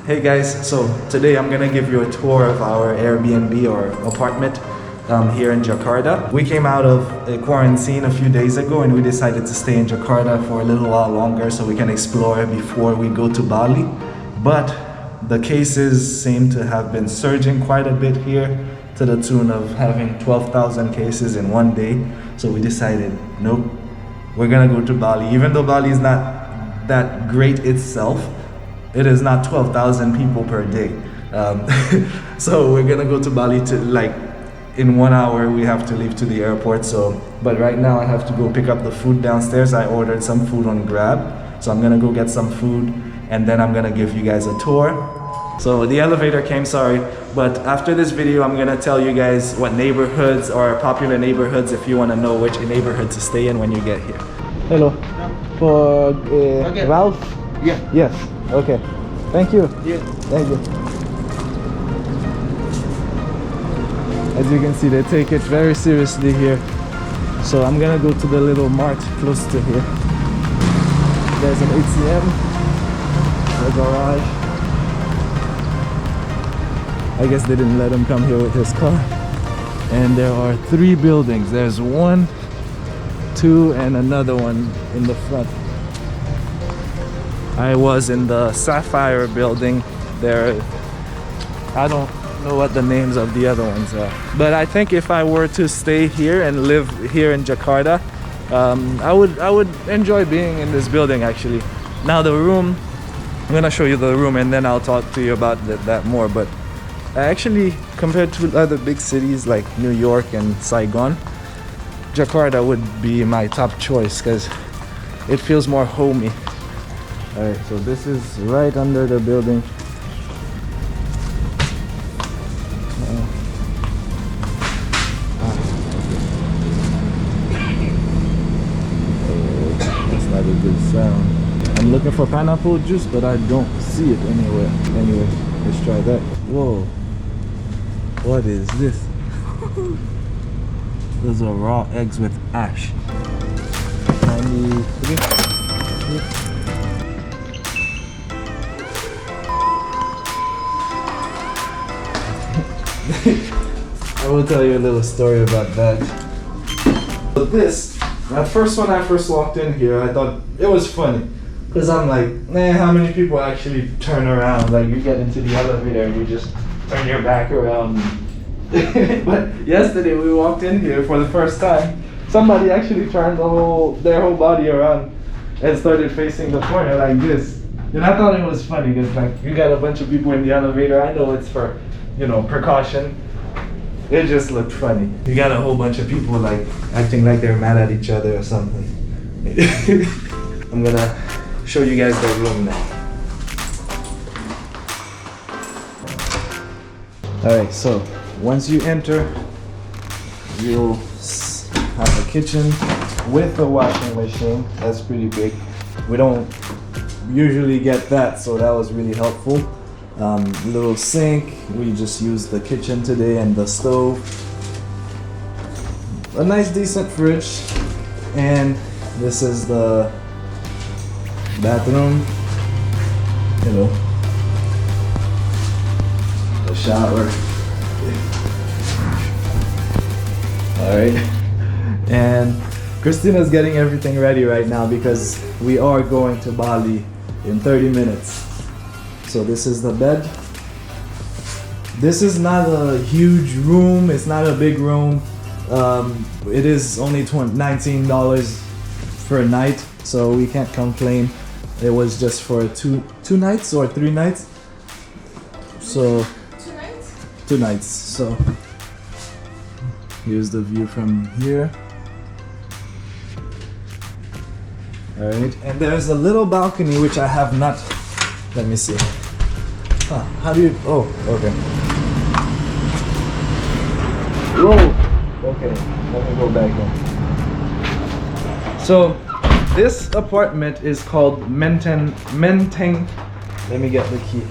Hey guys, so today I'm gonna give you a tour of our Airbnb or apartment here in Jakarta. We came out of a quarantine a few days ago and we decided to stay in Jakarta for a little while longer so we can explore before we go to Bali. But the cases seem to have been surging quite a bit here to the tune of having 12,000 cases in one day. So we decided, nope, we're gonna go to Bali. Even though Bali is not that great itself, it is not 12,000 people per day. So we're gonna go to Bali to in 1 hour we have to leave to the airport. So, but right now I have to go pick up the food downstairs. I ordered some food on Grab. So I'm gonna go get some food and then I'm gonna give you guys a tour. So the elevator came, sorry. But after this video, I'm gonna tell you guys what neighborhoods or popular neighborhoods if you wanna know which neighborhood to stay in when you get here. Hello. For Okay. Ralph? Yeah. Yes. Okay. Thank you. Yeah. Thank you. As you can see, they take it very seriously here. So I'm gonna go to the little mart close to here. There's an ATM, a garage. I guess they didn't let him come here with his car. And there are 3 buildings. There's 1, 2, and another one in the front. I was in the Sapphire building there. I don't know what the names of the other ones are, but I think if I were to stay here and live here in Jakarta, I would enjoy being in this building actually. Now the room, I'm gonna show you the room and then I'll talk to you about that more. But actually, compared to other big cities like New York and Saigon, Jakarta would be my top choice because it feels more homey. Alright, so this is right under the building. That's not a good sound. I'm looking for pineapple juice, but I don't see it anywhere. Anyway, let's try that. Whoa. What is this? Those are raw eggs with ash. 93. I will tell you a little story about that. But this, at first when I first walked in here, I thought it was funny. Because I'm like, man, how many people actually turn around? Like you get into the elevator and you just turn your back around. But yesterday we walked in here for the first time. Somebody actually turned their whole body around and started facing the corner like this. And I thought it was funny because like you got a bunch of people in the elevator. I know it's for, you know, precaution. It just looked funny. You got a whole bunch of people like acting like they're mad at each other or something. I'm gonna show you guys the room now. Alright, so once you enter, you'll have a kitchen with a washing machine. That's pretty big. We don't usually get that, so that was really helpful. Little sink, we just used the kitchen today, and the stove. A nice decent fridge, and this is the bathroom, you know, the shower. Alright, and Christina's getting everything ready right now because we are going to Bali in 30 minutes. So this is the bed. This is not a huge room, it's not a big room. It is only $19 for a night, so we can't complain. It was just for two nights or 3 nights. So 2 nights? 2 nights. So here's the view from here. Alright, and there's a little balcony which I have not. Let me see. Huh, how do you? Oh, okay. Whoa. Okay, let me go back in. So this apartment is called Menteng. Let me get the key.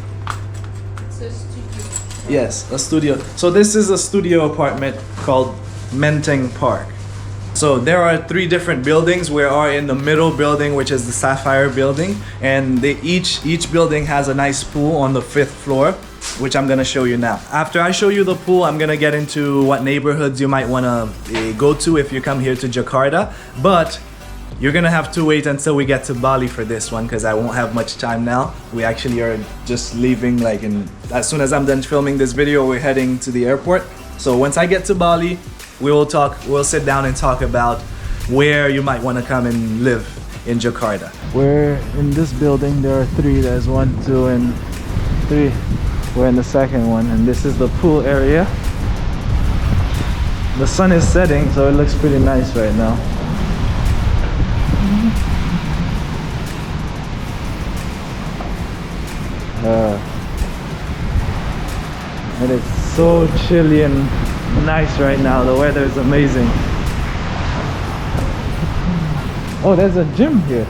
It's a studio. Yes, a studio. So this is a studio apartment called Menteng Park. So So there are 3 different buildings. We are in the middle building, which is the Sapphire building, and each building has a nice pool on the 5th floor, which I'm gonna show you now. After I show you the pool, I'm gonna get into what neighborhoods you might wanna go to if you come here to Jakarta. But you're gonna have to wait until we get to Bali for this one, because I won't have much time now. We actually are just leaving as soon as I'm done filming this video, we're heading to the airport. So once I get to Bali, we'll sit down and talk about where you might want to come and live in Jakarta. We're in this building. There are 3. There's 1, 2, and 3. We're in the second one, and this is the pool area. The sun is setting, so it looks pretty nice right now. And it's so chilly and nice right now. The weather is amazing. Oh, there's a gym here.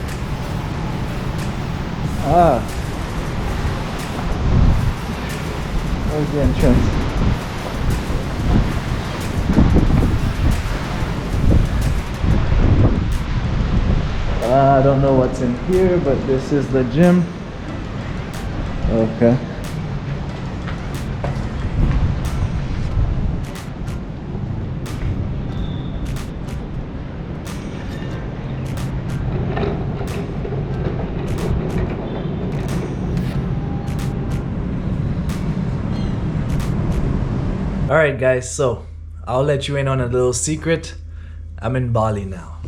Where's the entrance? I don't know what's in here, but this is the gym. Okay. Alright guys, so I'll let you in on a little secret. I'm in Bali now,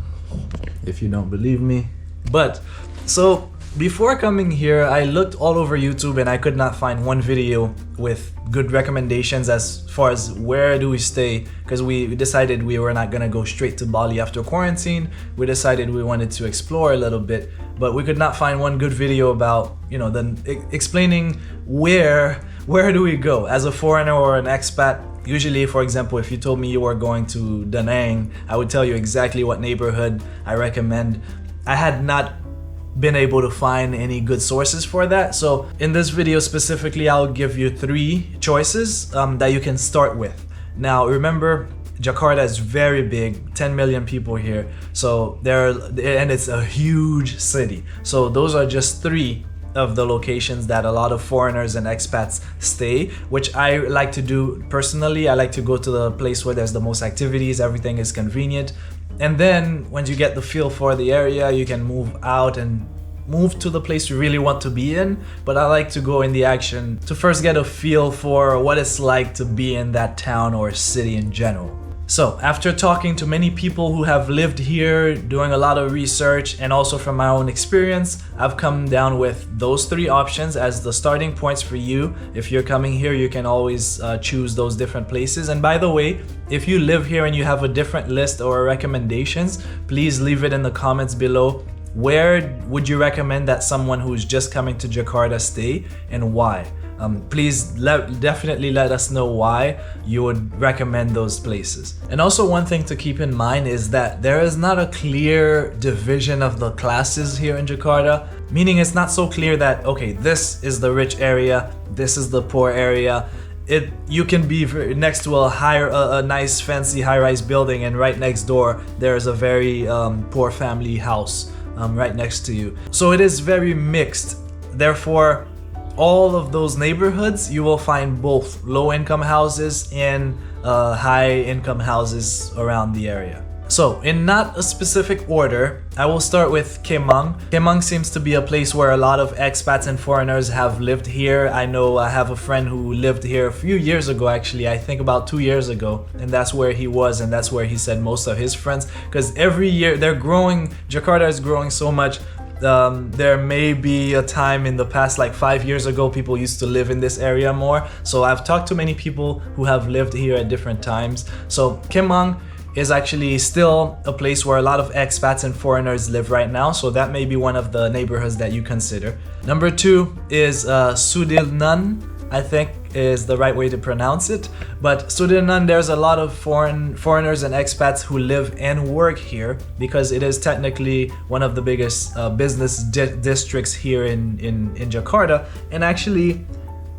if you don't believe me. But, so before coming here, I looked all over YouTube and I could not find one video with good recommendations as far as where do we stay, because we decided we were not gonna go straight to Bali after quarantine. We decided we wanted to explore a little bit, but we could not find one good video about, explaining where do we go as a foreigner or an expat. Usually, for example, if you told me you were going to Da Nang, I would tell you exactly what neighborhood I recommend. I had not been able to find any good sources for that. So in this video specifically, I'll give you 3 choices that you can start with. Now remember, Jakarta is very big, 10 million people here. So and it's a huge city. So those are just 3 of the locations that a lot of foreigners and expats stay, which I like to do personally. I like to go to the place where there's the most activities, everything is convenient. And then once you get the feel for the area, you can move out and move to the place you really want to be in. But I like to go in the action to first get a feel for what it's like to be in that town or city in general. So after talking to many people who have lived here, doing a lot of research, and also from my own experience, I've come down with those 3 options as the starting points for you. If you're coming here, you can always choose those different places. And by the way, if you live here and you have a different list or recommendations, please leave it in the comments below. Where would you recommend that someone who's just coming to Jakarta stay, and why? Please definitely let us know why you would recommend those places. And also, one thing to keep in mind is that there is not a clear division of the classes here in Jakarta, meaning it's not so clear that, okay, this is the rich area, this is the poor area. You can be next to a nice fancy high-rise building, and right next door there is a very poor family house right next to you. So it is very mixed. Therefore, all of those neighborhoods, you will find both low-income houses and high-income houses around the area. So, in not a specific order, I will start with Kemang. Kemang seems to be a place where a lot of expats and foreigners have lived here. I know I have a friend who lived here a few years ago, actually, I think about 2 years ago, and that's where he was, and that's where he said most of his friends, because every year they're growing. Jakarta is growing so much. There may be a time in the past, like 5 years ago, people used to live in this area more. So I've talked to many people who have lived here at different times. So Kemang is actually still a place where a lot of expats and foreigners live right now, so that may be one of the neighborhoods that you consider. Number 2 is Sudirman, I think is the right way to pronounce it. But Sudirman, there's a lot of foreigners and expats who live and work here, because it is technically one of the biggest business districts here in Jakarta. And actually,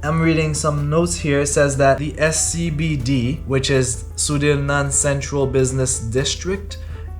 I'm reading some notes here. It says that the SCBD, which is Sudirman Central Business District,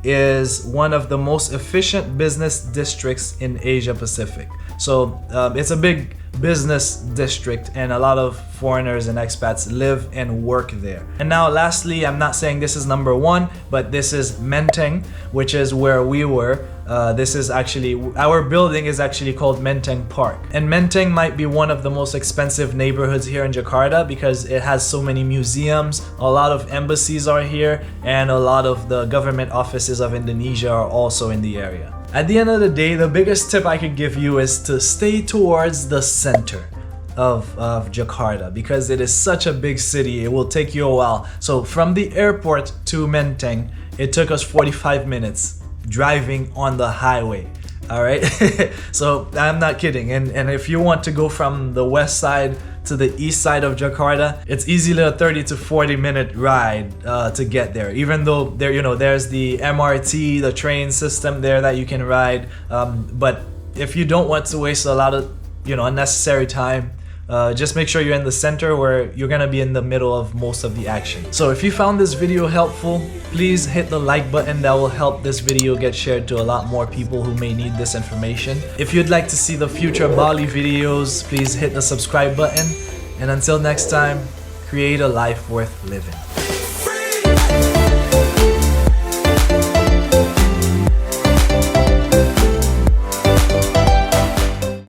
is one of the most efficient business districts in Asia Pacific. So it's a big business district and a lot of foreigners and expats live and work there. And now lastly, I'm not saying this is number one, but this is Menteng, which is where we were. This is actually, our building is actually called Menteng Park. And Menteng might be one of the most expensive neighborhoods here in Jakarta because it has so many museums, a lot of embassies are here, and a lot of the government offices of Indonesia are also in the area. At the end of the day, the biggest tip I could give you is to stay towards the center of Jakarta because it is such a big city. It will take you a while. So from the airport to Menteng, it took us 45 minutes driving on the highway. All right. So I'm not kidding. And if you want to go from the west side to the east side of Jakarta, it's easily a 30 to 40 minute ride to get there. Even though there, there's the MRT, the train system there that you can ride. But if you don't want to waste a lot of, unnecessary time, just make sure you're in the center where you're gonna be in the middle of most of the action. So if you found this video helpful, please hit the like button. That will help this video get shared to a lot more people who may need this information. If you'd like to see the future Bali videos, please hit the subscribe button. And until next time, create a life worth living.